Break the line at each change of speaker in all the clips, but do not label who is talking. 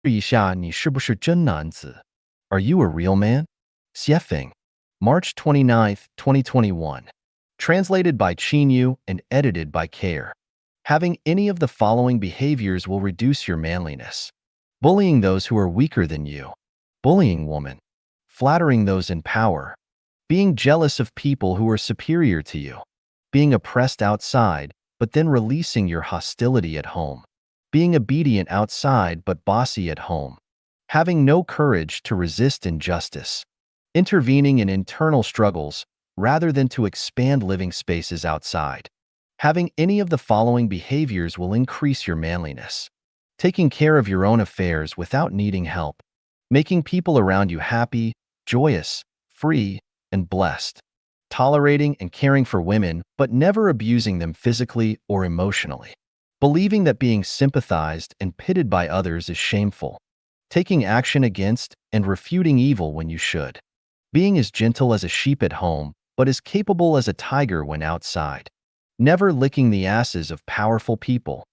一下你是不是真男子? Are you a real man? Xiefeng, March 29th, 2021. Translated by Chinyu and edited by Care. Having any of the following behaviors will reduce your manliness. Bullying those who are weaker than you. Bullying woman. Flattering those in power. Being jealous of people who are superior to you. Being oppressed outside, but then releasing your hostility at home. Being obedient outside but bossy at home. Having no courage to resist injustice. Intervening in internal struggles rather than to expand living spaces outside. Having any of the following behaviors will increase your manliness. Taking care of your own affairs without needing help. Making people around you happy, joyous, free, and blessed. Tolerating and caring for women, but never abusing them physically or emotionally. Believing that being sympathized and pitied by others is shameful. Taking action against and refuting evil when you should. Being as gentle as a sheep at home, but as capable as a tiger when outside. Never licking the asses of powerful people.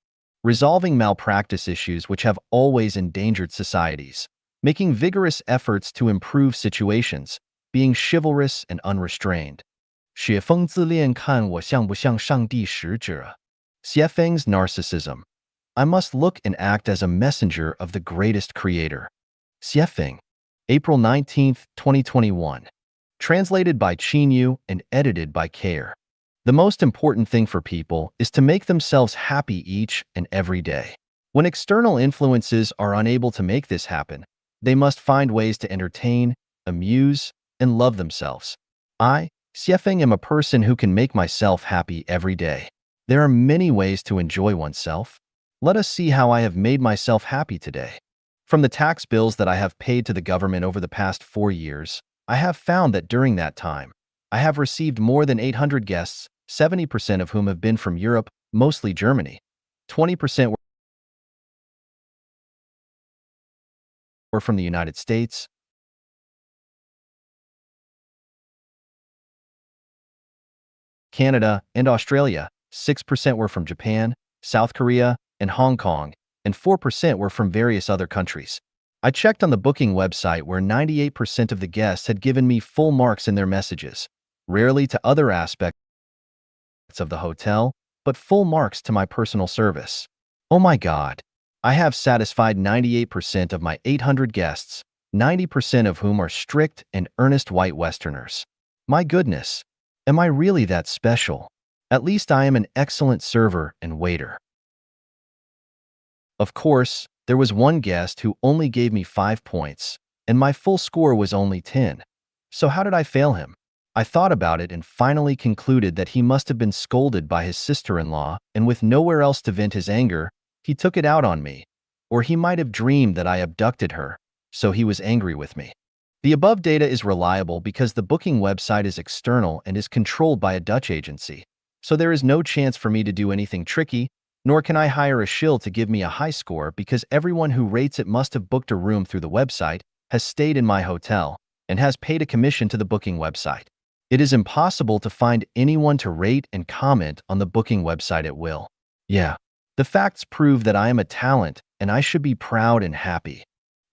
Resolving malpractice issues which have always endangered societies. Making vigorous efforts to improve situations. Being chivalrous and unrestrained. 雪峰自恋看我像不像上帝使者. Xiefeng's narcissism. I must look and act as a messenger of the greatest creator. Xiefeng, April 19th, 2021. Translated by Chinyu and edited by Care. The most important thing for people is to make themselves happy each and every day. When external influences are unable to make this happen, they must find ways to entertain, amuse, and love themselves. I, Xiefeng, am a person who can make myself happy every day. There are many ways to enjoy oneself. Let us see how I have made myself happy today. From the tax bills that I have paid to the government over the past 4 years, I have found that during that time, I have received more than 800 guests, 70% of whom have been from Europe, mostly Germany. 20% were from the United States, Canada, and Australia. 6% were from Japan, South Korea, and Hong Kong, and 4% were from various other countries. I checked on the booking website where 98% of the guests had given me full marks in their messages, rarely to other aspects of the hotel, but full marks to my personal service. Oh my God! I have satisfied 98% of my 800 guests, 90% of whom are strict and earnest white Westerners. My goodness! Am I really that special? At least I am an excellent server and waiter. Of course, there was one guest who only gave me 5 points, and my full score was only 10. So how did I fail him? I thought about it and finally concluded that he must have been scolded by his sister-in-law, and with nowhere else to vent his anger, he took it out on me. Or he might have dreamed that I abducted her, so he was angry with me. The above data is reliable because the booking website is external and is controlled by a Dutch agency, so there is no chance for me to do anything tricky, nor can I hire a shill to give me a high score because everyone who rates it must have booked a room through the website, has stayed in my hotel, and has paid a commission to the booking website. It is impossible to find anyone to rate and comment on the booking website at will. Yeah, the facts prove that I am a talent and I should be proud and happy.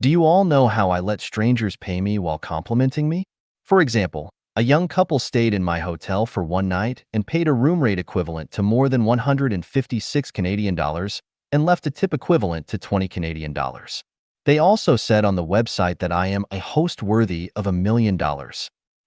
Do you all know how I let strangers pay me while complimenting me? For example, a young couple stayed in my hotel for one night and paid a room rate equivalent to more than 156 Canadian dollars and left a tip equivalent to 20 Canadian dollars. They also said on the website that I am a host worthy of $1 million.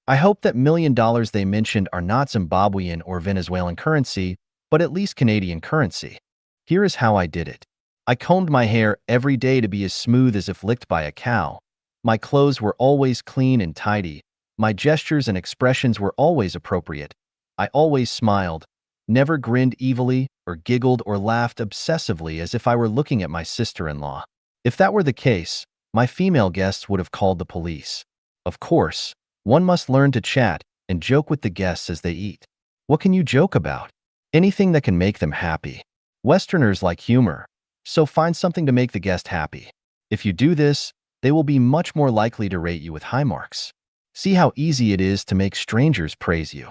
I hope that $1 million they mentioned are not Zimbabwean or Venezuelan currency, but at least Canadian currency. Here is how I did it. I combed my hair every day to be as smooth as if licked by a cow. My clothes were always clean and tidy. My gestures and expressions were always appropriate. I always smiled, never grinned evilly or giggled or laughed obsessively as if I were looking at my sister-in-law. If that were the case, my female guests would have called the police. Of course, one must learn to chat and joke with the guests as they eat. What can you joke about? Anything that can make them happy. Westerners like humor, so find something to make the guest happy. If you do this, they will be much more likely to rate you with high marks. See how easy it is to make strangers praise you.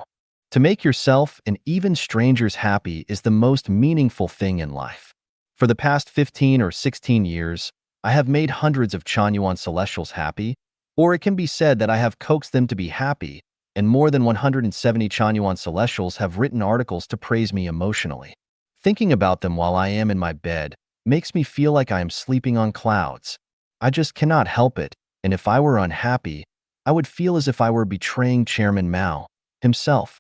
To make yourself and even strangers happy is the most meaningful thing in life. For the past 15 or 16 years, I have made hundreds of Chanyuan celestials happy, or it can be said that I have coaxed them to be happy, and more than 170 Chanyuan celestials have written articles to praise me emotionally. Thinking about them while I am in my bed makes me feel like I am sleeping on clouds. I just cannot help it, and if I were unhappy, I would feel as if I were betraying Chairman Mao himself.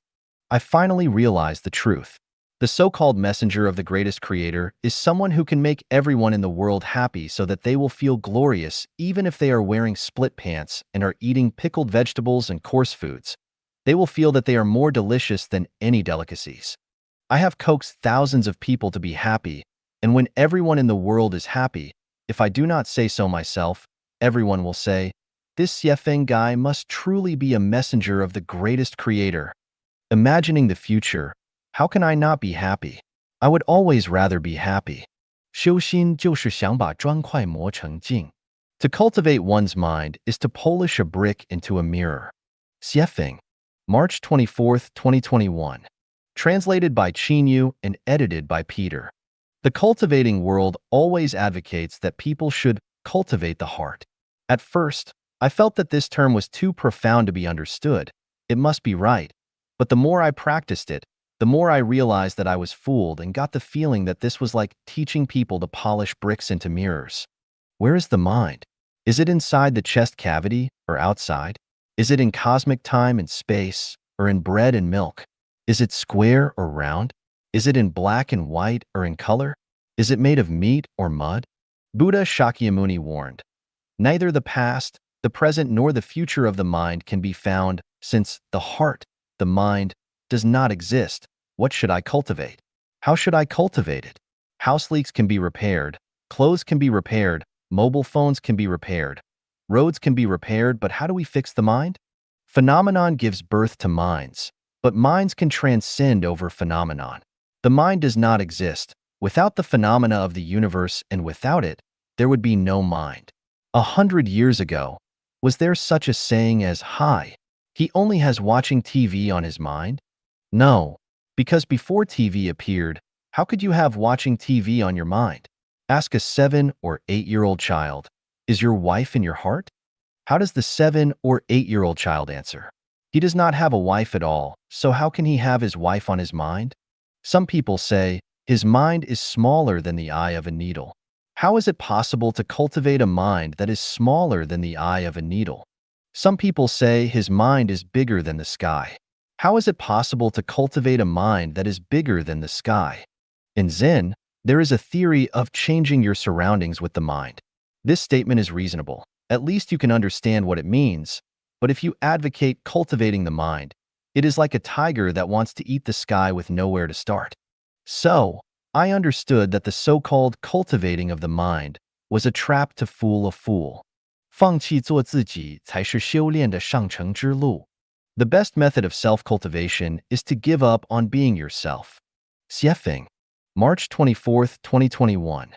I finally realized the truth. The so-called messenger of the greatest creator is someone who can make everyone in the world happy so that they will feel glorious even if they are wearing split pants and are eating pickled vegetables and coarse foods. They will feel that they are more delicious than any delicacies. I have coaxed thousands of people to be happy, and when everyone in the world is happy, if I do not say so myself, everyone will say, "This Yefeng guy must truly be a messenger of the greatest creator." Imagining the future, how can I not be happy? I would always rather be happy. 修心就是想把砖块磨成镜. To cultivate one's mind is to polish a brick into a mirror. Xiefeng, March 24, 2021. Translated by Yu and edited by Peter. The Cultivating World always advocates that people should cultivate the heart. At first, I felt that this term was too profound to be understood. It must be right. But the more I practiced it, the more I realized that I was fooled and got the feeling that this was like teaching people to polish bricks into mirrors. Where is the mind? Is it inside the chest cavity or outside? Is it in cosmic time and space or in bread and milk? Is it square or round? Is it in black and white or in color? Is it made of meat or mud? Buddha Shakyamuni warned, neither the past, the present, nor the future of the mind can be found, since the heart, the mind, does not exist. What should I cultivate? How should I cultivate it? House leaks can be repaired, clothes can be repaired, mobile phones can be repaired, roads can be repaired, but how do we fix the mind? Phenomenon gives birth to minds, but minds can transcend over phenomenon. The mind does not exist. Without the phenomena of the universe and without it, there would be no mind. 100 years ago, was there such a saying as, "Hi, he only has watching TV on his mind"? No, because before TV appeared, how could you have watching TV on your mind? Ask a 7 or 8-year-old child, "Is your wife in your heart?" How does the 7 or 8-year-old child answer? He does not have a wife at all, so how can he have his wife on his mind? Some people say, his mind is smaller than the eye of a needle. How is it possible to cultivate a mind that is smaller than the eye of a needle? Some people say his mind is bigger than the sky. How is it possible to cultivate a mind that is bigger than the sky? In Zen, there is a theory of changing your surroundings with the mind. This statement is reasonable. At least you can understand what it means. But if you advocate cultivating the mind, it is like a tiger that wants to eat the sky with nowhere to start. So, I understood that the so-called cultivating of the mind was a trap to fool a fool. 放弃做自己才是修炼的上乘之路. The best method of self-cultivation is to give up on being yourself. Xiefeng, March 24, 2021.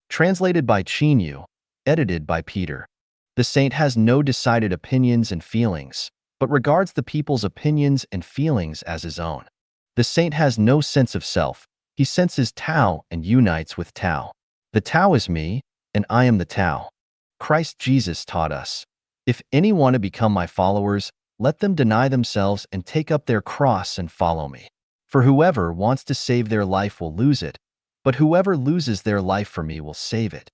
Translated by Yu, edited by Peter. The saint has no decided opinions and feelings, but regards the people's opinions and feelings as his own. The saint has no sense of self. He senses Tao and unites with Tao. The Tao is me, and I am the Tao. Christ Jesus taught us, "If any want to become my followers, let them deny themselves and take up their cross and follow me. For whoever wants to save their life will lose it, but whoever loses their life for me will save it."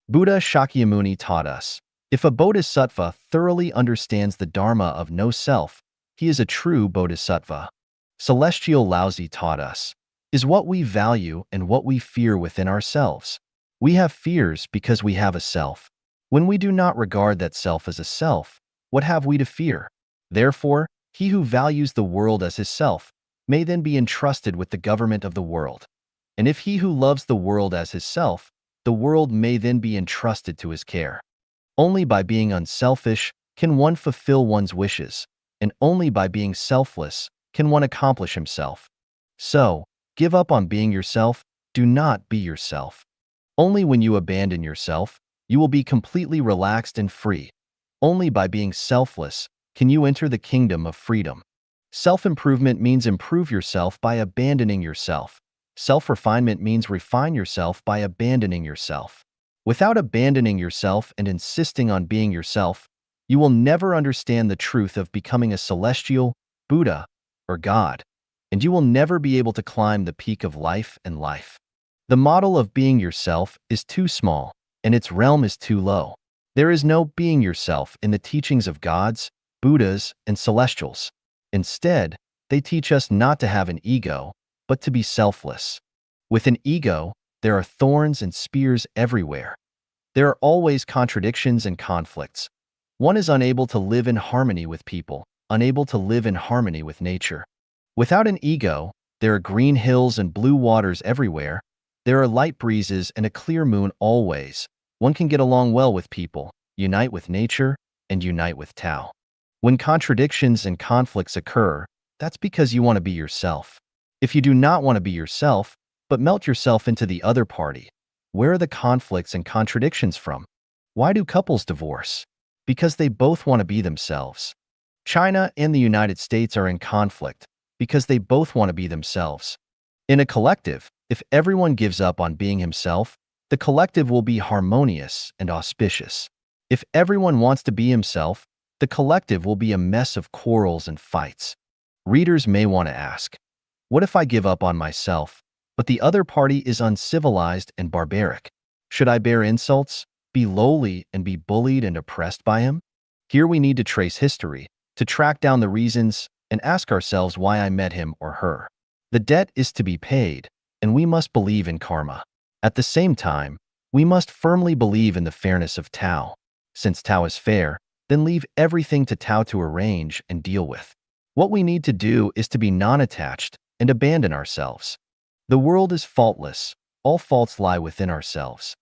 Buddha Shakyamuni taught us, if a bodhisattva thoroughly understands the dharma of no self, he is a true bodhisattva. Celestial Laozi taught us, is what we value and what we fear within ourselves. We have fears because we have a self. When we do not regard that self as a self, what have we to fear? Therefore, he who values the world as his self may then be entrusted with the government of the world. And if he who loves the world as his self, the world may then be entrusted to his care. Only by being unselfish can one fulfill one's wishes, and only by being selfless can one accomplish himself. So, give up on being yourself, do not be yourself. Only when you abandon yourself, you will be completely relaxed and free. Only by being selfless can you enter the kingdom of freedom. Self-improvement means improve yourself by abandoning yourself. Self-refinement means refine yourself by abandoning yourself. Without abandoning yourself and insisting on being yourself, you will never understand the truth of becoming a celestial, Buddha, or God, and you will never be able to climb the peak of life and life. The model of being yourself is too small, and its realm is too low. There is no being yourself in the teachings of gods, Buddhas, and celestials. Instead, they teach us not to have an ego, but to be selfless. With an ego, there are thorns and spears everywhere. There are always contradictions and conflicts. One is unable to live in harmony with people, unable to live in harmony with nature. Without an ego, there are green hills and blue waters everywhere. There are light breezes and a clear moon always. One can get along well with people, unite with nature, and unite with Tao. When contradictions and conflicts occur, that's because you want to be yourself. If you do not want to be yourself, but melt yourself into the other party, where are the conflicts and contradictions from? Why do couples divorce? Because they both want to be themselves. China and the United States are in conflict because they both want to be themselves. In a collective, if everyone gives up on being himself, the collective will be harmonious and auspicious. If everyone wants to be himself, the collective will be a mess of quarrels and fights. Readers may want to ask, what if I give up on myself, but the other party is uncivilized and barbaric? Should I bear insults, be lowly, and be bullied and oppressed by him? Here we need to trace history, to track down the reasons, and ask ourselves why I met him or her. The debt is to be paid, and we must believe in karma. At the same time, we must firmly believe in the fairness of Tao. Since Tao is fair, then leave everything to Tao to arrange and deal with. What we need to do is to be non-attached and abandon ourselves. The world is faultless. All faults lie within ourselves.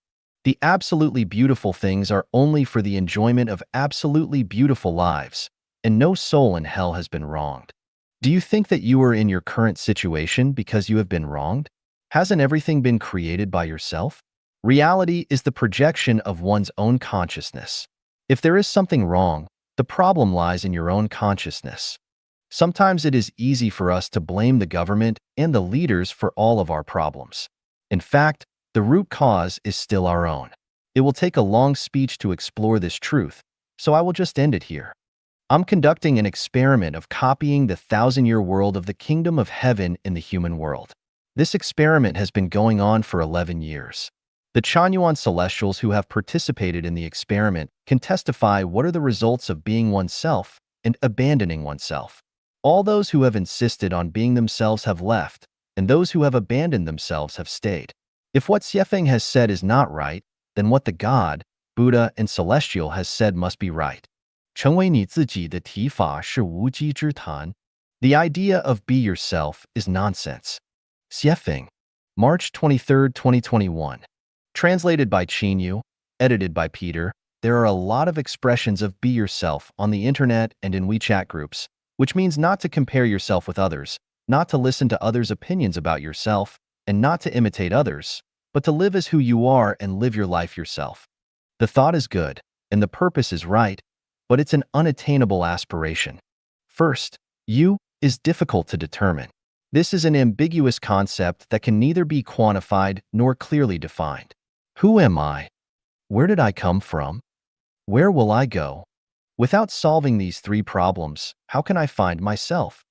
The absolutely beautiful things are only for the enjoyment of absolutely beautiful lives, and no soul in hell has been wronged. Do you think that you are in your current situation because you have been wronged? Hasn't everything been created by yourself? Reality is the projection of one's own consciousness. If there is something wrong, the problem lies in your own consciousness. Sometimes it is easy for us to blame the government and the leaders for all of our problems. In fact, the root cause is still our own. It will take a long speech to explore this truth, so I will just end it here. I'm conducting an experiment of copying the 1000-year world of the kingdom of heaven in the human world. This experiment has been going on for 11 years. The Chanyuan celestials who have participated in the experiment can testify what are the results of being oneself and abandoning oneself. All those who have insisted on being themselves have left, and those who have abandoned themselves have stayed. If what Xiefeng has said is not right, then what the God, Buddha, and Celestial has said must be right. 成为你自己的提法是无稽之谈. The idea of be yourself is nonsense. Xiefeng, March 23, 2021. Translated by Qinyu, edited by Peter. There are a lot of expressions of be yourself on the internet and in WeChat groups, which means not to compare yourself with others, not to listen to others' opinions about yourself, and not to imitate others, but to live as who you are and live your life yourself. The thought is good, and the purpose is right, but it's an unattainable aspiration. First, you is difficult to determine. This is an ambiguous concept that can neither be quantified nor clearly defined. Who am I? Where did I come from? Where will I go? Without solving these three problems, how can I find myself?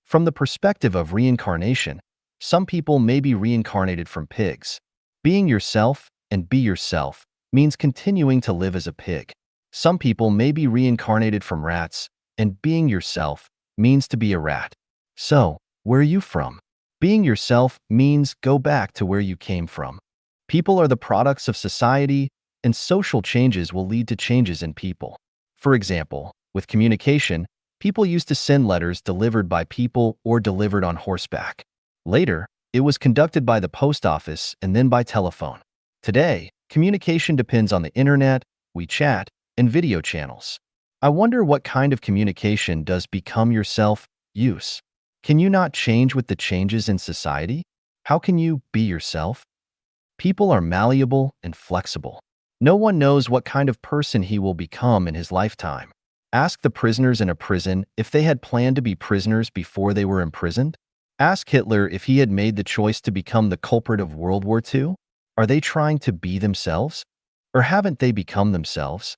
From the perspective of reincarnation, some people may be reincarnated from pigs. Being yourself and be yourself means continuing to live as a pig. Some people may be reincarnated from rats, and being yourself means to be a rat. So, where are you from? Being yourself means go back to where you came from. People are the products of society, and social changes will lead to changes in people. For example, with communication, people used to send letters delivered by people or delivered on horseback. Later, it was conducted by the post office and then by telephone. Today, communication depends on the internet, WeChat, and video channels. I wonder what kind of communication does become yourself use? Can you not change with the changes in society? How can you be yourself? People are malleable and flexible. No one knows what kind of person he will become in his lifetime. Ask the prisoners in a prison if they had planned to be prisoners before they were imprisoned. Ask Hitler if he had made the choice to become the culprit of World War II. Are they trying to be themselves? Or haven't they become themselves?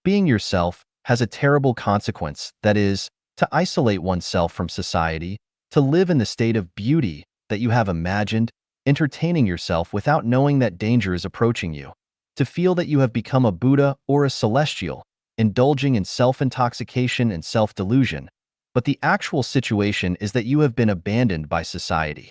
Being yourself has a terrible consequence, that is, to isolate oneself from society, to live in the state of beauty that you have imagined, entertaining yourself without knowing that danger is approaching you, to feel that you have become a Buddha or a celestial, indulging in self-intoxication and self-delusion, but the actual situation is that you have been abandoned by society.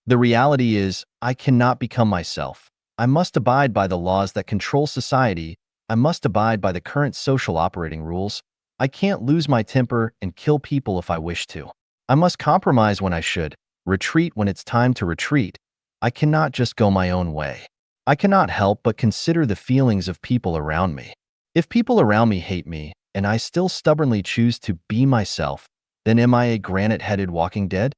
The reality is, I cannot become myself. I must abide by the laws that control society. I must abide by the current social operating rules. I can't lose my temper and kill people if I wish to. I must compromise when I should, retreat when it's time to retreat. I cannot just go my own way. I cannot help but consider the feelings of people around me. If people around me hate me, and I still stubbornly choose to be myself, then am I a granite-headed walking dead?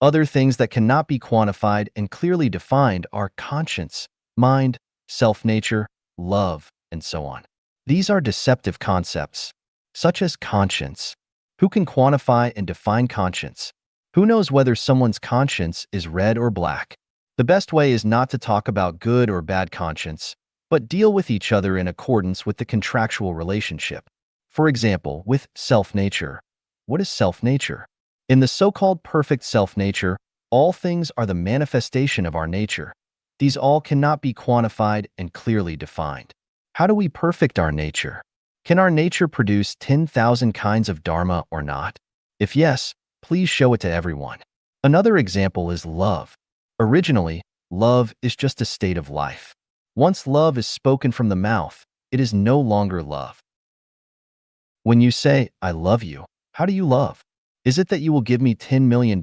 Other things that cannot be quantified and clearly defined are conscience, mind, self-nature, love, and so on. These are deceptive concepts, such as conscience. Who can quantify and define conscience? Who knows whether someone's conscience is red or black? The best way is not to talk about good or bad conscience, but deal with each other in accordance with the contractual relationship. For example, with self-nature. What is self-nature? In the so-called perfect self-nature, all things are the manifestation of our nature. These all cannot be quantified and clearly defined. How do we perfect our nature? Can our nature produce 10,000 kinds of dharma or not? If yes, please show it to everyone. Another example is love. Originally, love is just a state of life. Once love is spoken from the mouth, it is no longer love. When you say, I love you, how do you love? Is it that you will give me $10 million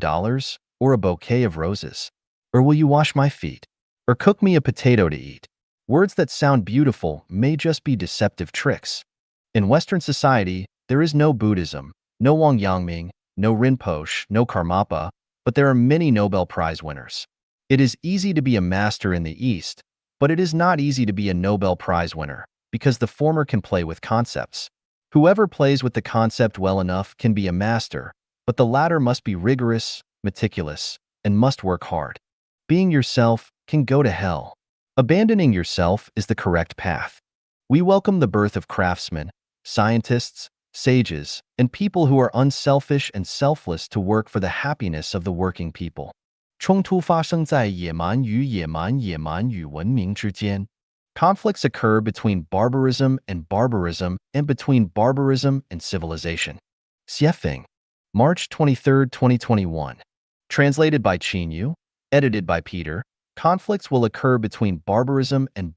or a bouquet of roses? Or will you wash my feet? Or cook me a potato to eat? Words that sound beautiful may just be deceptive tricks. In Western society, there is no Buddhism, no Wang Yangming, no Rinpoche, no Karmapa, but there are many Nobel Prize winners. It is easy to be a master in the East, but it is not easy to be a Nobel Prize winner, because the former can play with concepts. Whoever plays with the concept well enough can be a master, but the latter must be rigorous, meticulous, and must work hard. Being yourself can go to hell. Abandoning yourself is the correct path. We welcome the birth of craftsmen, scientists, sages, and people who are unselfish and selfless to work for the happiness of the working people. 冲突发生在野蛮与野蛮、野蛮与文明之间. Conflicts occur between barbarism and between barbarism and civilization. Xiefeng, March 23, 2021. Translated by Qinyu, edited by Peter. Conflicts will occur between barbarism and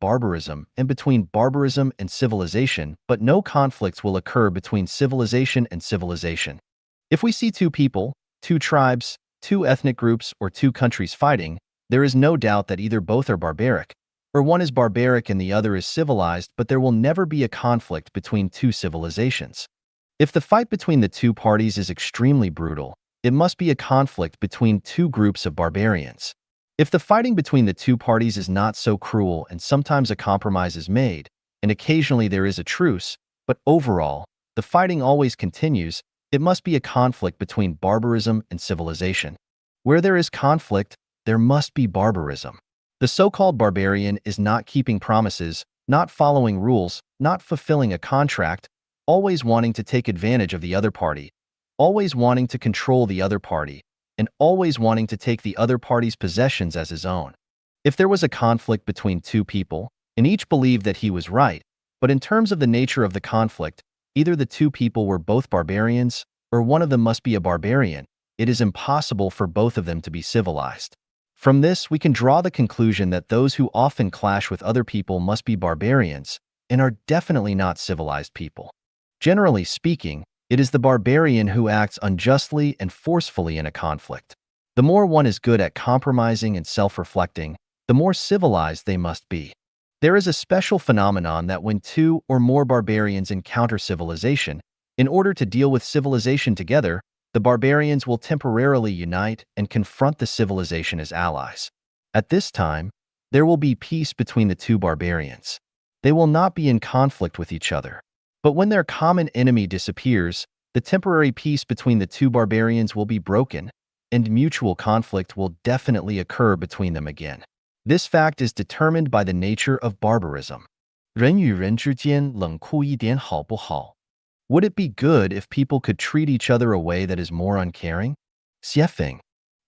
between barbarism and civilization, but no conflicts will occur between civilization and civilization. If we see two people, two tribes, two ethnic groups, or two countries fighting, there is no doubt that either both are barbaric, or one is barbaric and the other is civilized, but there will never be a conflict between two civilizations. If the fight between the two parties is extremely brutal, it must be a conflict between two groups of barbarians. If the fighting between the two parties is not so cruel and sometimes a compromise is made, and occasionally there is a truce, but overall, the fighting always continues, it must be a conflict between barbarism and civilization. Where there is conflict, there must be barbarism. The so-called barbarian is not keeping promises, not following rules, not fulfilling a contract, always wanting to take advantage of the other party, always wanting to control the other party, and always wanting to take the other party's possessions as his own. If there was a conflict between two people, and each believed that he was right, but in terms of the nature of the conflict, either the two people were both barbarians, or one of them must be a barbarian, it is impossible for both of them to be civilized. From this, we can draw the conclusion that those who often clash with other people must be barbarians, and are definitely not civilized people. Generally speaking, it is the barbarian who acts unjustly and forcefully in a conflict. The more one is good at compromising and self-reflecting, the more civilized they must be. There is a special phenomenon that when two or more barbarians encounter civilization, in order to deal with civilization together, the barbarians will temporarily unite and confront the civilization as allies. At this time, there will be peace between the two barbarians. They will not be in conflict with each other. But when their common enemy disappears, the temporary peace between the two barbarians will be broken, and mutual conflict will definitely occur between them again. This fact is determined by the nature of barbarism. 人与人之间冷酷一点好不好? Would it be good if people could treat each other a way that is more uncaring? Xiefeng,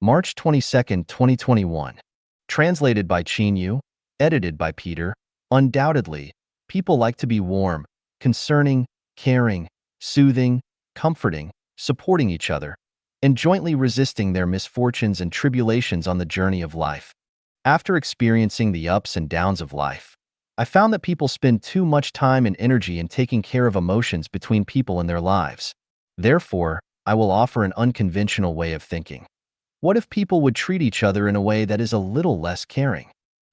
March 22, 2021. Translated by Yu, edited by Peter. Undoubtedly, people like to be warm, concerning, caring, soothing, comforting, supporting each other, and jointly resisting their misfortunes and tribulations on the journey of life. After experiencing the ups and downs of life, I found that people spend too much time and energy in taking care of emotions between people in their lives. Therefore, I will offer an unconventional way of thinking. What if people would treat each other in a way that is a little less caring?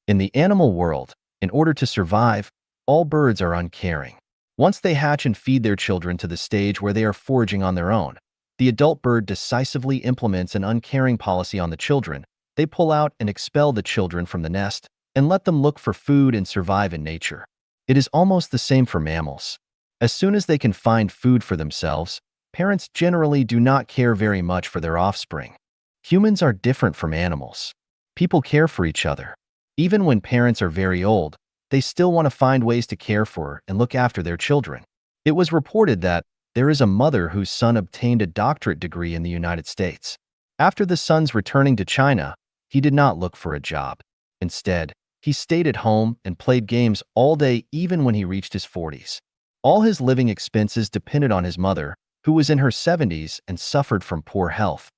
In the animal world, in order to survive, all birds are uncaring. Once they hatch and feed their children to the stage where they are foraging on their own, the adult bird decisively implements an uncaring policy on the children. They pull out and expel the children from the nest and let them look for food and survive in nature. It is almost the same for mammals. As soon as they can find food for themselves, parents generally do not care very much for their offspring. Humans are different from animals. People care for each other. Even when parents are very old, they still want to find ways to care for and look after their children. It was reported that there is a mother whose son obtained a doctorate degree in the United States. After the son's returning to China, he did not look for a job. Instead, he stayed at home and played games all day even when he reached his 40s. All his living expenses depended on his mother, who was in her 70s and suffered from poor health.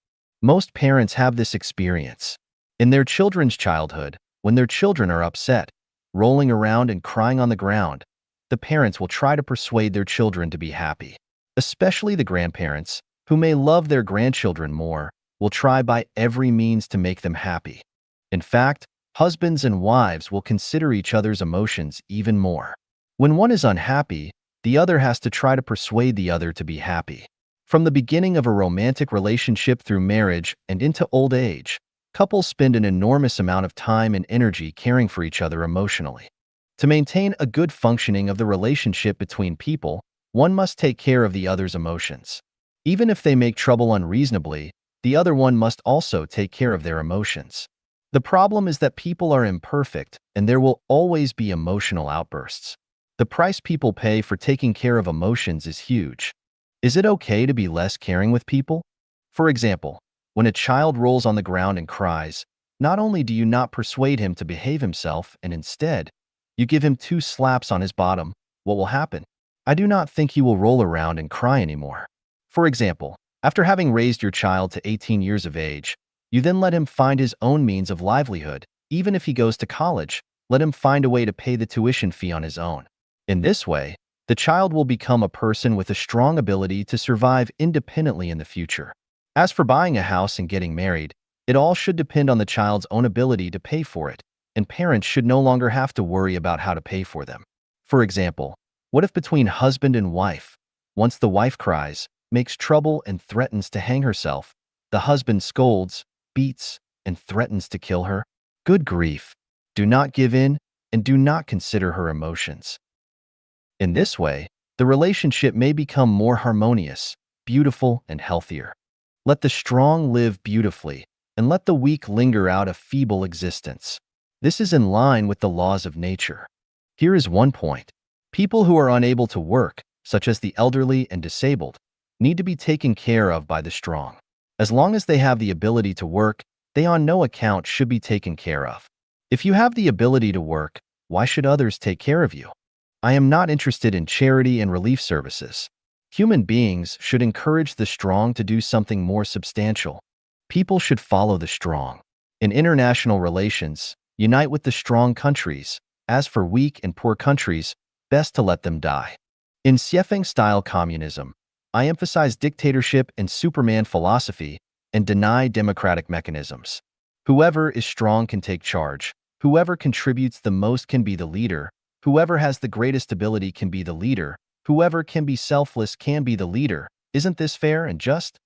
Most parents have this experience. In their children's childhood, when their children are upset, rolling around and crying on the ground, the parents will try to persuade their children to be happy. Especially the grandparents, who may love their grandchildren more, will try by every means to make them happy. In fact, husbands and wives will consider each other's emotions even more. When one is unhappy, the other has to try to persuade the other to be happy. From the beginning of a romantic relationship through marriage and into old age, couples spend an enormous amount of time and energy caring for each other emotionally. To maintain a good functioning of the relationship between people, one must take care of the other's emotions. Even if they make trouble unreasonably, the other one must also take care of their emotions. The problem is that people are imperfect and there will always be emotional outbursts. The price people pay for taking care of emotions is huge. Is it okay to be less caring with people? For example, when a child rolls on the ground and cries, not only do you not persuade him to behave himself and instead, you give him 2 slaps on his bottom, what will happen? I do not think he will roll around and cry anymore. For example, after having raised your child to 18 years of age, you then let him find his own means of livelihood. Even if he goes to college, let him find a way to pay the tuition fee on his own. In this way, the child will become a person with a strong ability to survive independently in the future. As for buying a house and getting married, it all should depend on the child's own ability to pay for it, and parents should no longer have to worry about how to pay for them. For example, what if between husband and wife, once the wife cries, makes trouble and threatens to hang herself, the husband scolds, beats, and threatens to kill her? Good grief! Do not give in and do not consider her emotions. In this way, the relationship may become more harmonious, beautiful, and healthier. Let the strong live beautifully, and let the weak linger out a feeble existence. This is in line with the laws of nature. Here is one point. People who are unable to work, such as the elderly and disabled, need to be taken care of by the strong. As long as they have the ability to work, they on no account should be taken care of. If you have the ability to work, why should others take care of you? I am not interested in charity and relief services. Human beings should encourage the strong to do something more substantial. People should follow the strong. In international relations, unite with the strong countries. As for weak and poor countries, best to let them die. In Xiefeng-style communism, I emphasize dictatorship and Superman philosophy and deny democratic mechanisms. Whoever is strong can take charge. Whoever contributes the most can be the leader. Whoever has the greatest ability can be the leader. Whoever can be selfless can be the leader. Isn't this fair and just?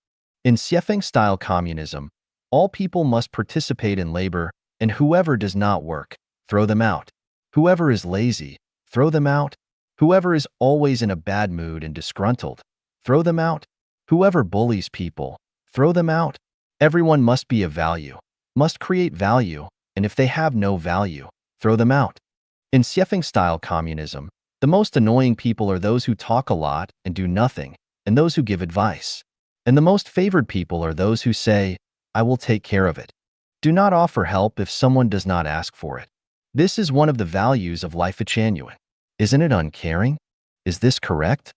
In Xiefeng-style communism, all people must participate in labor, and whoever does not work, throw them out. Whoever is lazy, throw them out. Whoever is always in a bad mood and disgruntled, throw them out. Whoever bullies people, throw them out. Everyone must be of value, must create value, and if they have no value, throw them out. In Xiefeng-style communism, The most annoying people are those who talk a lot and do nothing, and those who give advice. And the most favored people are those who say, I will take care of it. Do not offer help if someone does not ask for it. This is one of the values of life genuine. Isn't it uncaring? Is this correct?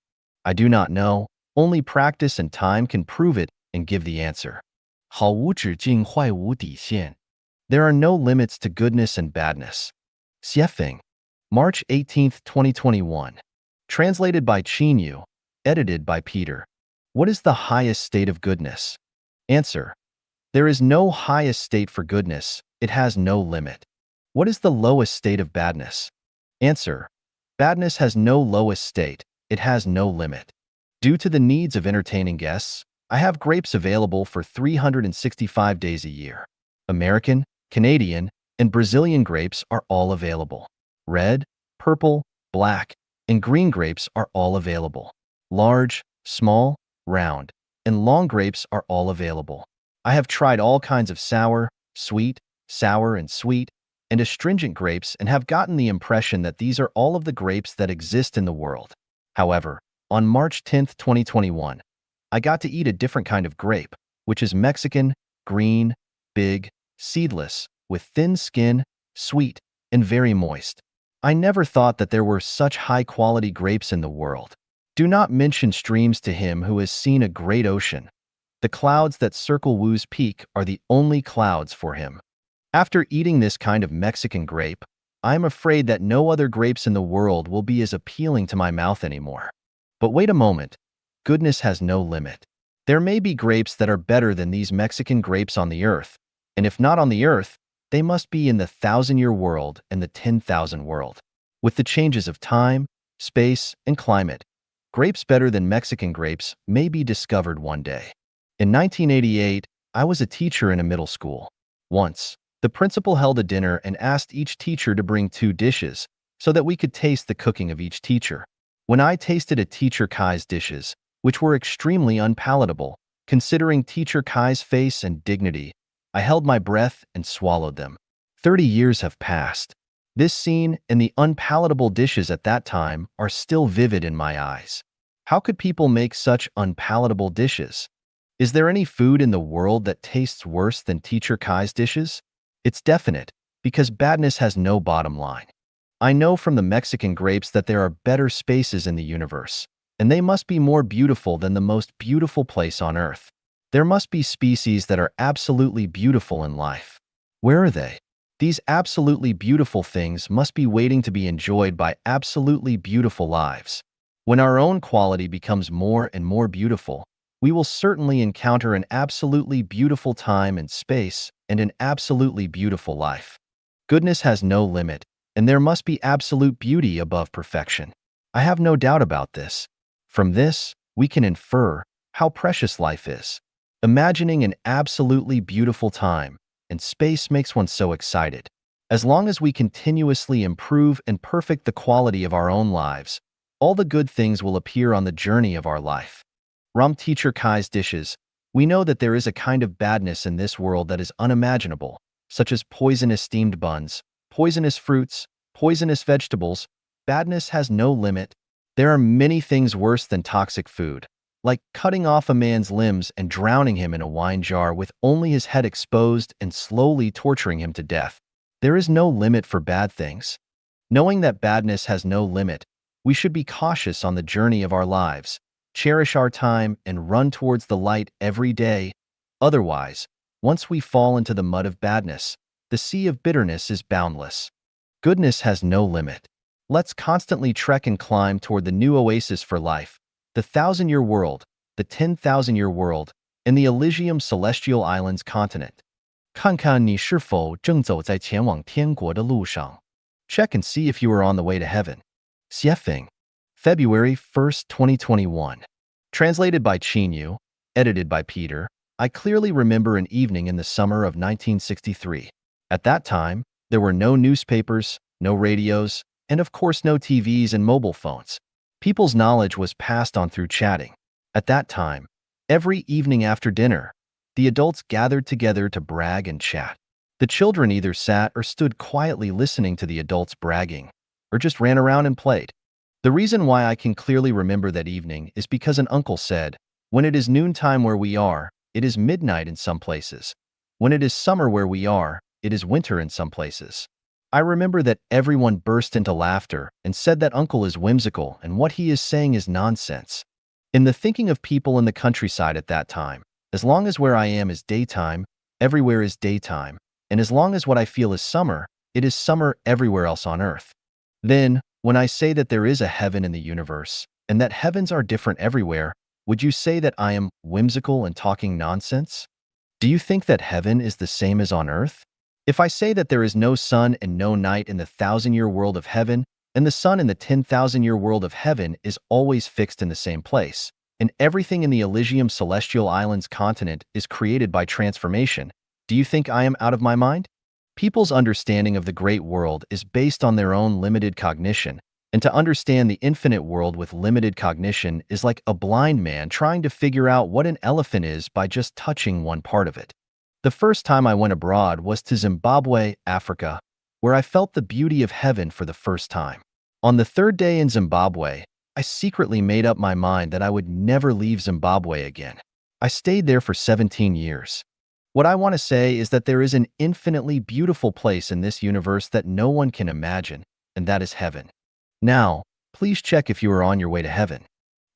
I do not know. Only practice and time can prove it and give the answer. 好无止境坏无底线. There are no limits to goodness and badness. Xiefeng. March 18, 2021. Translated by Yu, edited by Peter. What is the highest state of goodness? Answer. There is no highest state for goodness. It has no limit. What is the lowest state of badness? Answer. Badness has no lowest state. It has no limit. Due to the needs of entertaining guests, I have grapes available for 365 days a year. American, Canadian, and Brazilian grapes are all available. Red, purple, black, and green grapes are all available. Large, small, round, and long grapes are all available. I have tried all kinds of sour, sweet, sour, and sweet, and astringent grapes and have gotten the impression that these are all of the grapes that exist in the world. However, on March 10, 2021, I got to eat a different kind of grape, which is Mexican, green, big, seedless, with thin skin, sweet, and very moist. I never thought that there were such high-quality grapes in the world. Do not mention streams to him who has seen a great ocean. The clouds that circle Wu's peak are the only clouds for him. After eating this kind of Mexican grape, I am afraid that no other grapes in the world will be as appealing to my mouth anymore. But wait a moment. Goodness has no limit. There may be grapes that are better than these Mexican grapes on the earth, and if not on the earth, they must be in the 1000-year world and the 10,000 world. With the changes of time, space, and climate, grapes better than Mexican grapes may be discovered one day. In 1988, I was a teacher in a middle school. Once, the principal held a dinner and asked each teacher to bring 2 dishes so that we could taste the cooking of each teacher. When I tasted a teacher Kai's dishes, which were extremely unpalatable, considering teacher Kai's face and dignity, I held my breath and swallowed them. 30 years have passed. This scene and the unpalatable dishes at that time are still vivid in my eyes. How could people make such unpalatable dishes? Is there any food in the world that tastes worse than teacher Kai's dishes? It's definite, because badness has no bottom line. I know from the Mexican grapes that there are better spaces in the universe, and they must be more beautiful than the most beautiful place on earth. There must be species that are absolutely beautiful in life. Where are they? These absolutely beautiful things must be waiting to be enjoyed by absolutely beautiful lives. When our own quality becomes more and more beautiful, we will certainly encounter an absolutely beautiful time and space and an absolutely beautiful life. Goodness has no limit, and there must be absolute beauty above perfection. I have no doubt about this. From this, we can infer how precious life is. Imagining an absolutely beautiful time and space makes one so excited. As long as we continuously improve and perfect the quality of our own lives, all the good things will appear on the journey of our life. Ram teacher Kai's dishes. We know that there is a kind of badness in this world that is unimaginable, such as poisonous steamed buns, poisonous fruits, poisonous vegetables. Badness has no limit. There are many things worse than toxic food, like cutting off a man's limbs and drowning him in a wine jar with only his head exposed and slowly torturing him to death. There is no limit for bad things. Knowing that badness has no limit, we should be cautious on the journey of our lives, cherish our time, and run towards the light every day. Otherwise, once we fall into the mud of badness, the sea of bitterness is boundless. Goodness has no limit. Let's constantly trek and climb toward the new oasis for life, the 1000-year world, the 10,000-year world, and the Elysium Celestial Islands continent. 看看你是否正走在前往天国的路上. Check and see if you are on the way to heaven. Xiefeng. February 1st, 2021. Translated by Yu, edited by Peter. I clearly remember an evening in the summer of 1963. At that time, there were no newspapers, no radios, and of course no TVs and mobile phones. People's knowledge was passed on through chatting. At that time, every evening after dinner, the adults gathered together to brag and chat. The children either sat or stood quietly listening to the adults bragging, or just ran around and played. The reason why I can clearly remember that evening is because an uncle said, "When it is noontime where we are, it is midnight in some places. When it is summer where we are, it is winter in some places." I remember that everyone burst into laughter and said that uncle is whimsical and what he is saying is nonsense. In the thinking of people in the countryside at that time, as long as where I am is daytime, everywhere is daytime, and as long as what I feel is summer, it is summer everywhere else on earth. Then, when I say that there is a heaven in the universe, and that heavens are different everywhere, would you say that I am whimsical and talking nonsense? Do you think that heaven is the same as on earth? If I say that there is no sun and no night in the thousand-year world of heaven, and the sun in the 10,000-year world of heaven is always fixed in the same place, and everything in the Elysium Celestial Islands continent is created by transformation, do you think I am out of my mind? People's understanding of the great world is based on their own limited cognition, and to understand the infinite world with limited cognition is like a blind man trying to figure out what an elephant is by just touching one part of it. The first time I went abroad was to Zimbabwe, Africa, where I felt the beauty of heaven for the first time. On the third day in Zimbabwe, I secretly made up my mind that I would never leave Zimbabwe again. I stayed there for 17 years. What I want to say is that there is an infinitely beautiful place in this universe that no one can imagine, and that is heaven. Now, please check if you are on your way to heaven.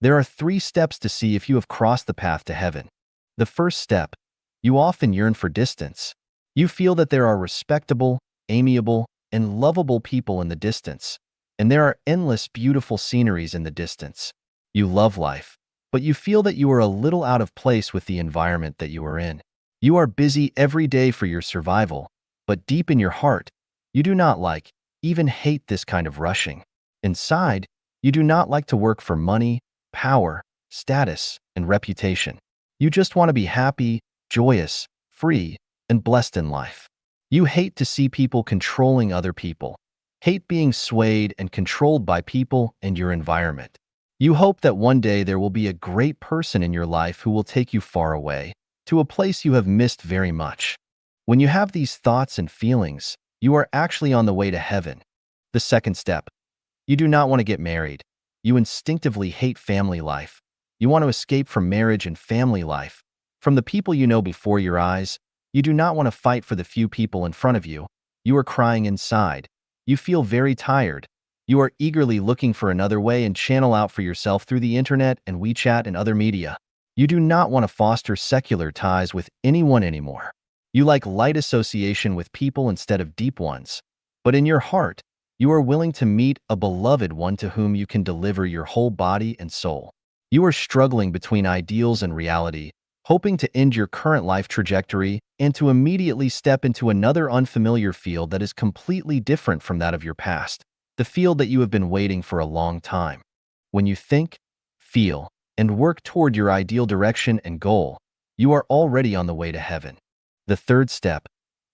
There are 3 steps to see if you have crossed the path to heaven. The first step, you often yearn for distance. You feel that there are respectable, amiable, and lovable people in the distance, and there are endless beautiful sceneries in the distance. You love life, but you feel that you are a little out of place with the environment that you are in. You are busy every day for your survival, but deep in your heart, you do not like, even hate this kind of rushing. Inside, you do not like to work for money, power, status, and reputation. You just want to be happy, joyous, free, and blessed in life. You hate to see people controlling other people, hate being swayed and controlled by people and your environment. You hope that one day there will be a great person in your life who will take you far away, to a place you have missed very much. When you have these thoughts and feelings, you are actually on the way to heaven. The second step, you do not want to get married. You instinctively hate family life. You want to escape from marriage and family life. From the people you know before your eyes, you do not want to fight for the few people in front of you. You are crying inside. You feel very tired. You are eagerly looking for another way and channel out for yourself through the internet and WeChat and other media. You do not want to foster secular ties with anyone anymore. You like light association with people instead of deep ones. But in your heart, you are willing to meet a beloved one to whom you can deliver your whole body and soul. You are struggling between ideals and reality, hoping to end your current life trajectory and to immediately step into another unfamiliar field that is completely different from that of your past, the field that you have been waiting for a long time. When you think, feel, and work toward your ideal direction and goal, you are already on the way to heaven. The third step,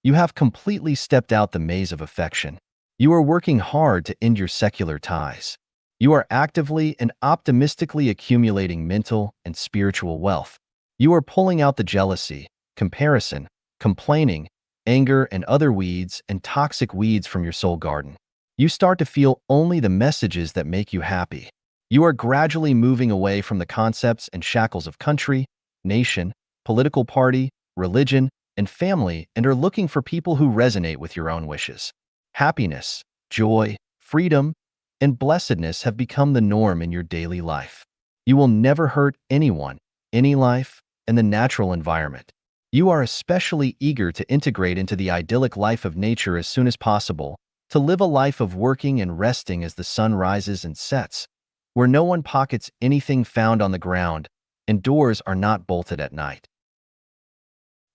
you have completely stepped out the maze of affection. You are working hard to end your secular ties. You are actively and optimistically accumulating mental and spiritual wealth. You are pulling out the jealousy, comparison, complaining, anger, and other weeds and toxic weeds from your soul garden. You start to feel only the messages that make you happy. You are gradually moving away from the concepts and shackles of country, nation, political party, religion, and family and are looking for people who resonate with your own wishes. Happiness, joy, freedom, and blessedness have become the norm in your daily life. You will never hurt anyone, any life, and the natural environment. You are especially eager to integrate into the idyllic life of nature as soon as possible, to live a life of working and resting as the sun rises and sets, where no one pockets anything found on the ground, and doors are not bolted at night.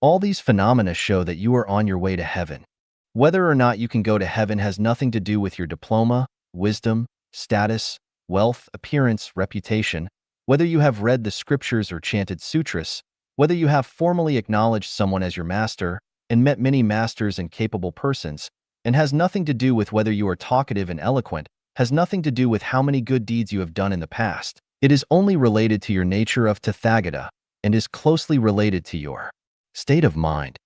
All these phenomena show that you are on your way to heaven. Whether or not you can go to heaven has nothing to do with your diploma, wisdom, status, wealth, appearance, reputation, whether you have read the scriptures or chanted sutras, whether you have formally acknowledged someone as your master and met many masters and capable persons, and has nothing to do with whether you are talkative and eloquent, has nothing to do with how many good deeds you have done in the past. It is only related to your nature of Tathagata and is closely related to your state of mind.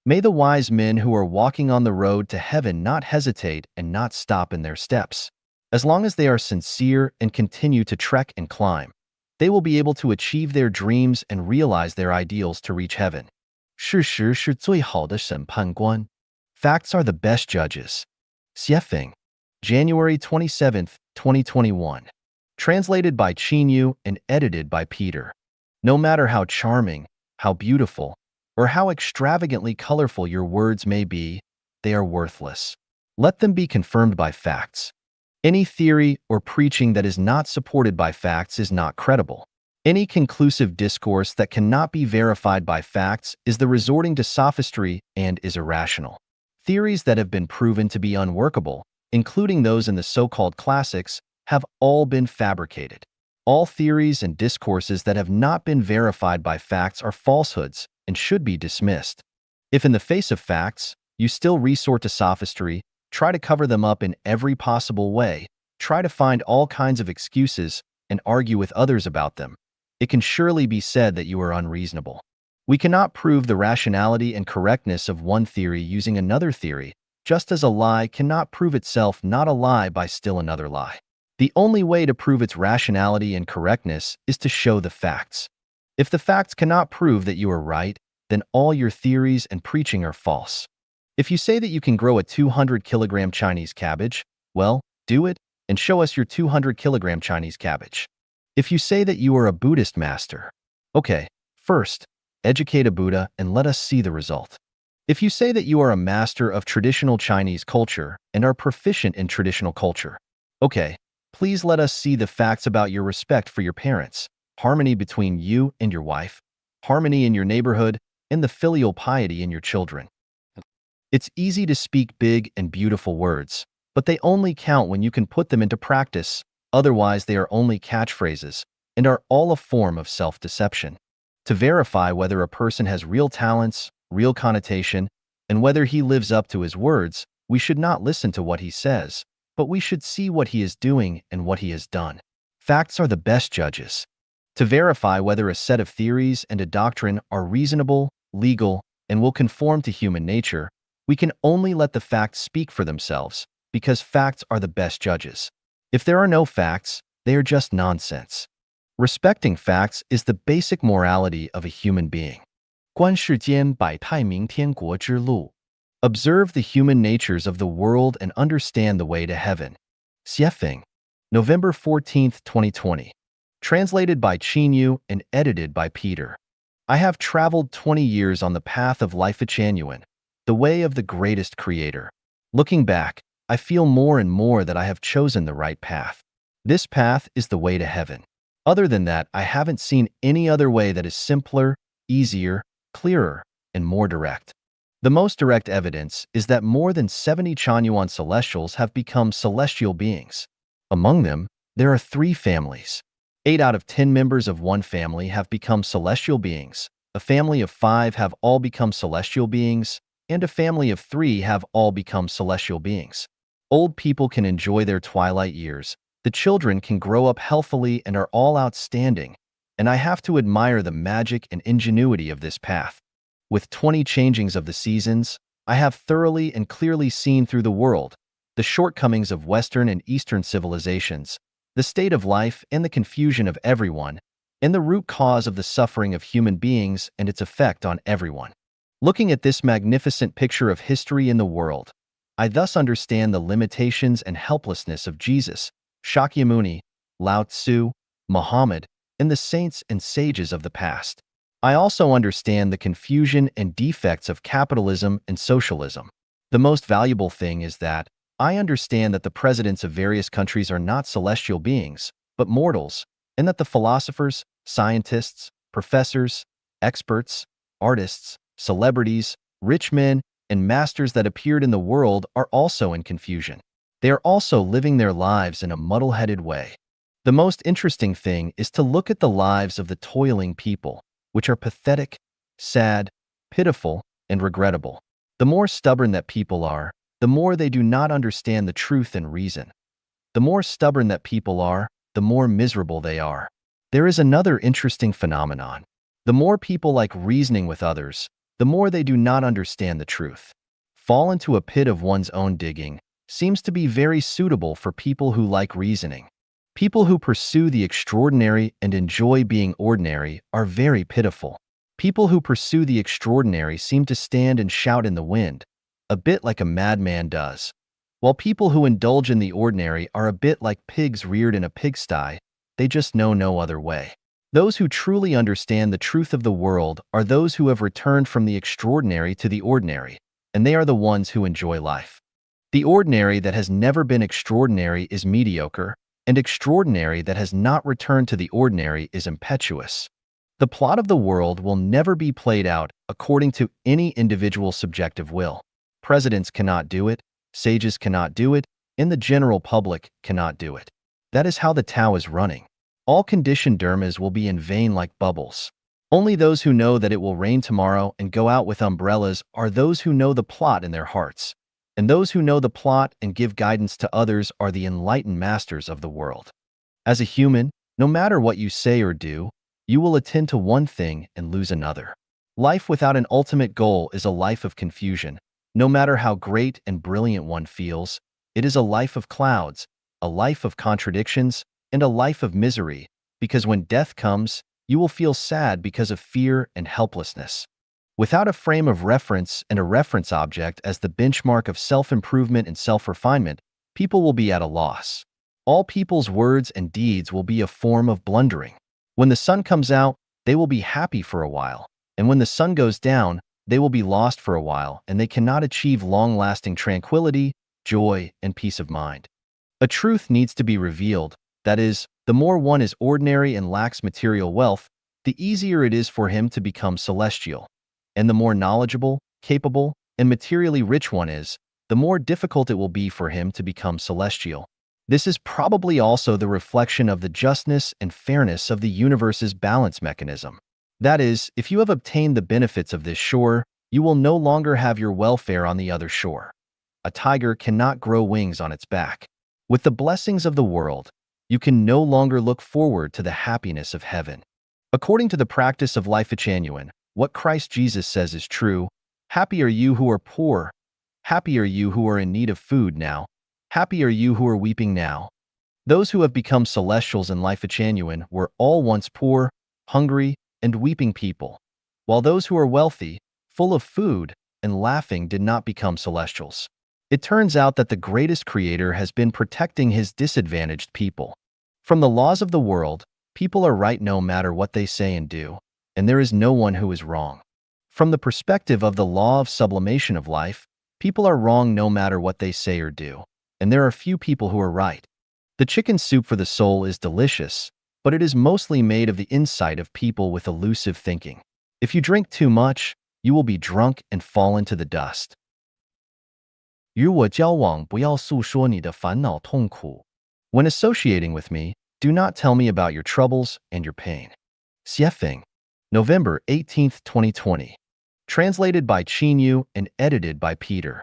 May the wise men who are walking on the road to heaven not hesitate and not stop in their steps. As long as they are sincere and continue to trek and climb, they will be able to achieve their dreams and realize their ideals to reach heaven. 事实是最好的审判官. Facts are the best judges. Xiefeng, January 27th, 2021. Translated by Qinyu and edited by Peter. No matter how charming, how beautiful, or how extravagantly colorful your words may be, they are worthless. Let them be confirmed by facts. Any theory or preaching that is not supported by facts is not credible. Any conclusive discourse that cannot be verified by facts is the resorting to sophistry and is irrational. Theories that have been proven to be unworkable, including those in the so-called classics, have all been fabricated. All theories and discourses that have not been verified by facts are falsehoods and should be dismissed. If in the face of facts, you still resort to sophistry, try to cover them up in every possible way, try to find all kinds of excuses, and argue with others about them, it can surely be said that you are unreasonable. We cannot prove the rationality and correctness of one theory using another theory, just as a lie cannot prove itself not a lie by still another lie. The only way to prove its rationality and correctness is to show the facts. If the facts cannot prove that you are right, then all your theories and preaching are false. If you say that you can grow a 200-kilogram Chinese cabbage, well, do it and show us your 200-kilogram Chinese cabbage. If you say that you are a Buddhist master, okay, first, educate a Buddha and let us see the result. If you say that you are a master of traditional Chinese culture and are proficient in traditional culture, okay, please let us see the facts about your respect for your parents, harmony between you and your wife, harmony in your neighborhood, and the filial piety in your children. It's easy to speak big and beautiful words, but they only count when you can put them into practice. Otherwise, they are only catchphrases and are all a form of self-deception. To verify whether a person has real talents, real connotation, and whether he lives up to his words, we should not listen to what he says, but we should see what he is doing and what he has done. Facts are the best judges. To verify whether a set of theories and a doctrine are reasonable, legal, and will conform to human nature, we can only let the facts speak for themselves, because facts are the best judges. If there are no facts, they are just nonsense. Respecting facts is the basic morality of a human being. 观世间百态明天国之路. Observe the human natures of the world and understand the way to heaven. Xiefeng, November 14th, 2020. Translated by Qinyu and edited by Peter. I have traveled 20 years on the path of life genuine, the way of the greatest creator. Looking back, I feel more and more that I have chosen the right path. This path is the way to heaven. Other than that, I haven't seen any other way that is simpler, easier, clearer, and more direct. The most direct evidence is that more than 70 Chanyuan celestials have become celestial beings. Among them, there are 3 families. 8 out of 10 members of one family have become celestial beings, a family of 5 have all become celestial beings, and a family of 3 have all become celestial beings. Old people can enjoy their twilight years, the children can grow up healthily and are all outstanding, and I have to admire the magic and ingenuity of this path. With 20 changings of the seasons, I have thoroughly and clearly seen through the world, the shortcomings of Western and Eastern civilizations, the state of life and the confusion of everyone, and the root cause of the suffering of human beings and its effect on everyone. Looking at this magnificent picture of history in the world, I thus understand the limitations and helplessness of Jesus, Shakyamuni, Lao Tzu, Muhammad, and the saints and sages of the past. I also understand the confusion and defects of capitalism and socialism. The most valuable thing is that I understand that the presidents of various countries are not celestial beings, but mortals, and that the philosophers, scientists, professors, experts, artists, celebrities, rich men, and masters that appeared in the world are also in confusion. They are also living their lives in a muddle-headed way. The most interesting thing is to look at the lives of the toiling people, which are pathetic, sad, pitiful, and regrettable. The more stubborn that people are, the more they do not understand the truth and reason. The more stubborn that people are, the more miserable they are. There is another interesting phenomenon. The more people like reasoning with others, the more they do not understand the truth. Fall into a pit of one's own digging, seems to be very suitable for people who like reasoning. People who pursue the extraordinary and enjoy being ordinary are very pitiful. People who pursue the extraordinary seem to stand and shout in the wind, a bit like a madman does, while people who indulge in the ordinary are a bit like pigs reared in a pigsty. They just know no other way. Those who truly understand the truth of the world are those who have returned from the extraordinary to the ordinary, and they are the ones who enjoy life. The ordinary that has never been extraordinary is mediocre, and extraordinary that has not returned to the ordinary is impetuous. The plot of the world will never be played out according to any individual subjective will. Presidents cannot do it, sages cannot do it, and the general public cannot do it. That is how the Tao is running. All conditioned dharmas will be in vain like bubbles. Only those who know that it will rain tomorrow and go out with umbrellas are those who know the plot in their hearts. And those who know the plot and give guidance to others are the enlightened masters of the world. As a human, no matter what you say or do, you will attend to one thing and lose another. Life without an ultimate goal is a life of confusion. No matter how great and brilliant one feels, it is a life of clouds, a life of contradictions, and a life of misery, because when death comes, you will feel sad because of fear and helplessness. Without a frame of reference and a reference object as the benchmark of self-improvement and self-refinement, people will be at a loss. All people's words and deeds will be a form of blundering. When the sun comes out, they will be happy for a while, and when the sun goes down, they will be lost for a while, and they cannot achieve long-lasting tranquility, joy, and peace of mind. A truth needs to be revealed, that is, the more one is ordinary and lacks material wealth, the easier it is for him to become celestial. And the more knowledgeable, capable, and materially rich one is, the more difficult it will be for him to become celestial. This is probably also the reflection of the justness and fairness of the universe's balance mechanism. That is, if you have obtained the benefits of this shore, you will no longer have your welfare on the other shore. A tiger cannot grow wings on its back. With the blessings of the world, you can no longer look forward to the happiness of heaven. According to the practice of life genuine, what Christ Jesus says is true. Happy are you who are poor. Happy are you who are in need of food now. Happy are you who are weeping now. Those who have become celestials in life genuine were all once poor, hungry, and weeping people, while those who are wealthy, full of food, and laughing did not become celestials. It turns out that the greatest creator has been protecting his disadvantaged people. From the laws of the world, people are right no matter what they say and do, and there is no one who is wrong. From the perspective of the law of sublimation of life, people are wrong no matter what they say or do, and there are few people who are right. The chicken soup for the soul is delicious, but it is mostly made of the insight of people with elusive thinking. If you drink too much, you will be drunk and fall into the dust. 与我交往，不要诉说你的烦恼痛苦. When associating with me, do not tell me about your troubles and your pain. Xiefeng, November 18, 2020. Translated by Qinyu and edited by Peter.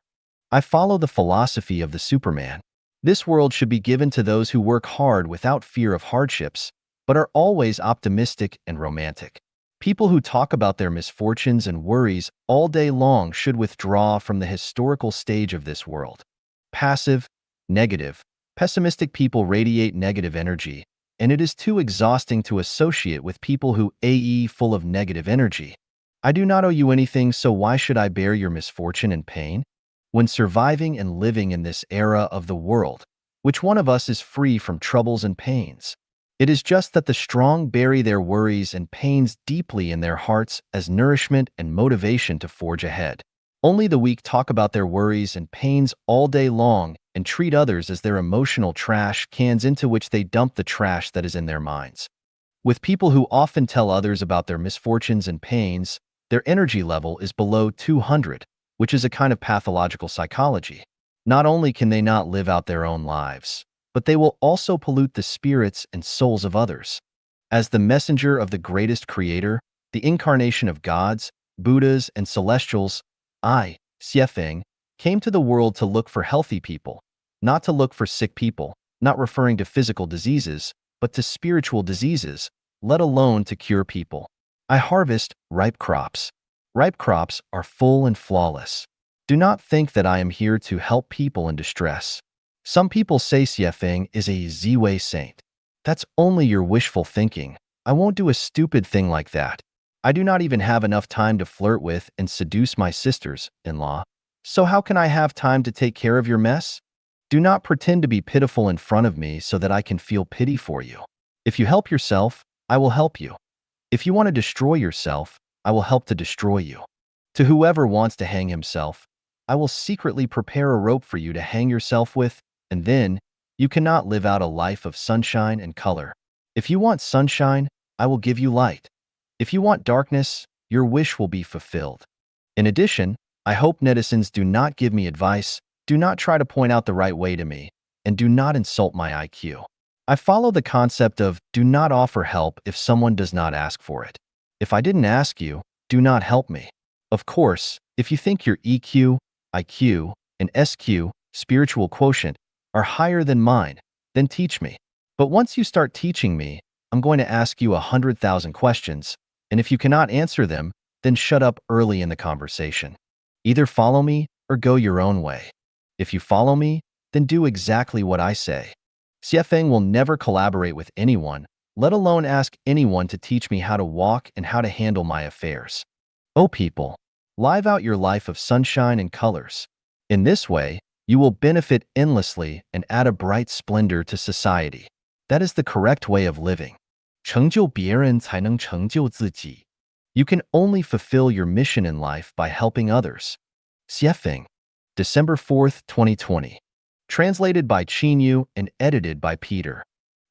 I follow the philosophy of the Superman. This world should be given to those who work hard without fear of hardships, but are always optimistic and romantic. People who talk about their misfortunes and worries all day long should withdraw from the historical stage of this world. Passive, negative, pessimistic people radiate negative energy, and it is too exhausting to associate with people who are full of negative energy. I do not owe you anything, so why should I bear your misfortune and pain? When surviving and living in this era of the world, which one of us is free from troubles and pains? It is just that the strong bury their worries and pains deeply in their hearts as nourishment and motivation to forge ahead. Only the weak talk about their worries and pains all day long and treat others as their emotional trash cans into which they dump the trash that is in their minds. With people who often tell others about their misfortunes and pains, their energy level is below 200, which is a kind of pathological psychology. Not only can they not live out their own lives, but they will also pollute the spirits and souls of others. As the messenger of the greatest creator, the incarnation of gods, Buddhas, and celestials, I, Xiefeng, came to the world to look for healthy people, not to look for sick people, not referring to physical diseases, but to spiritual diseases, let alone to cure people. I harvest ripe crops. Ripe crops are full and flawless. Do not think that I am here to help people in distress. Some people say Xiefeng is a Z-Way saint. That's only your wishful thinking. I won't do a stupid thing like that. I do not even have enough time to flirt with and seduce my sisters-in-law. So how can I have time to take care of your mess? Do not pretend to be pitiful in front of me so that I can feel pity for you. If you help yourself, I will help you. If you want to destroy yourself, I will help to destroy you. To whoever wants to hang himself, I will secretly prepare a rope for you to hang yourself with, and then you cannot live out a life of sunshine and color. If you want sunshine, I will give you light. If you want darkness, your wish will be fulfilled. In addition, I hope netizens do not give me advice, do not try to point out the right way to me, and do not insult my IQ. I follow the concept of do not offer help if someone does not ask for it. If I didn't ask you, do not help me. Of course, if you think your EQ, IQ, and SQ, spiritual quotient, are higher than mine, then teach me. But once you start teaching me, I'm going to ask you 100,000 questions, and if you cannot answer them, then shut up early in the conversation. Either follow me or go your own way. If you follow me, then do exactly what I say. Xiefeng will never collaborate with anyone, let alone ask anyone to teach me how to walk and how to handle my affairs. Oh people, live out your life of sunshine and colors. In this way, you will benefit endlessly and add a bright splendor to society. That is the correct way of living. 成就别人才能成就自己. You can only fulfill your mission in life by helping others. Xiefeng, December 4th, 2020. Translated by Qinyu and edited by Peter.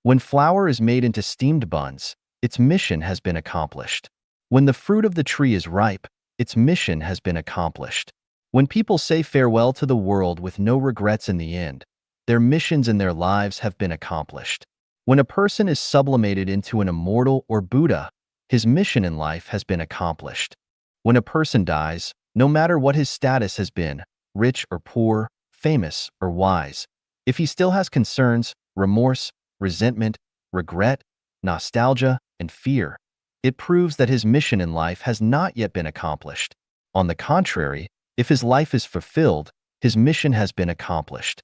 When flour is made into steamed buns, its mission has been accomplished. When the fruit of the tree is ripe, its mission has been accomplished. When people say farewell to the world with no regrets in the end, their missions in their lives have been accomplished. When a person is sublimated into an immortal or Buddha, his mission in life has been accomplished. When a person dies, no matter what his status has been, rich or poor, famous or wise, if he still has concerns, remorse, resentment, regret, nostalgia, and fear, it proves that his mission in life has not yet been accomplished. On the contrary, if his life is fulfilled, his mission has been accomplished.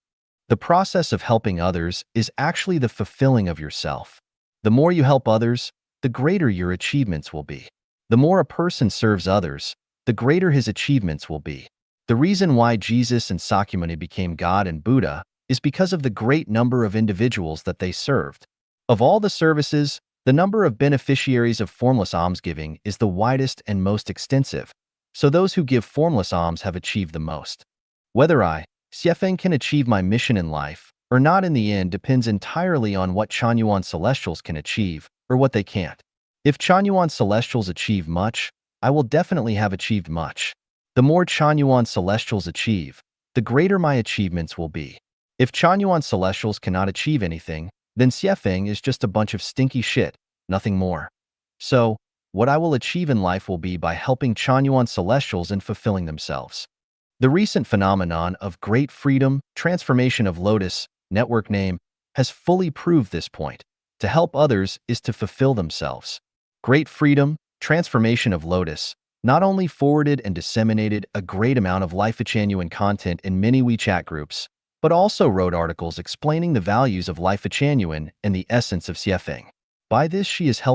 The process of helping others is actually the fulfilling of yourself. The more you help others, the greater your achievements will be. The more a person serves others, the greater his achievements will be. The reason why Jesus and Sakyamuni became God and Buddha is because of the great number of individuals that they served. Of all the services, the number of beneficiaries of formless almsgiving is the widest and most extensive, so those who give formless alms have achieved the most. Whether I, Xiefeng, can achieve my mission in life or not in the end depends entirely on what Chanyuan Celestials can achieve or what they can't. If Chanyuan Celestials achieve much, I will definitely have achieved much. The more Chanyuan Celestials achieve, the greater my achievements will be. If Chanyuan Celestials cannot achieve anything, then Xiefeng is just a bunch of stinky shit, nothing more. So, what I will achieve in life will be by helping Chanyuan Celestials in fulfilling themselves. The recent phenomenon of Great Freedom, Transformation of Lotus, network name, has fully proved this point. To help others is to fulfill themselves. Great Freedom, Transformation of Lotus not only forwarded and disseminated a great amount of Life-Genuine content in many WeChat groups, but also wrote articles explaining the values of Life-Genuine and the essence of Xiefeng. By this, she has helped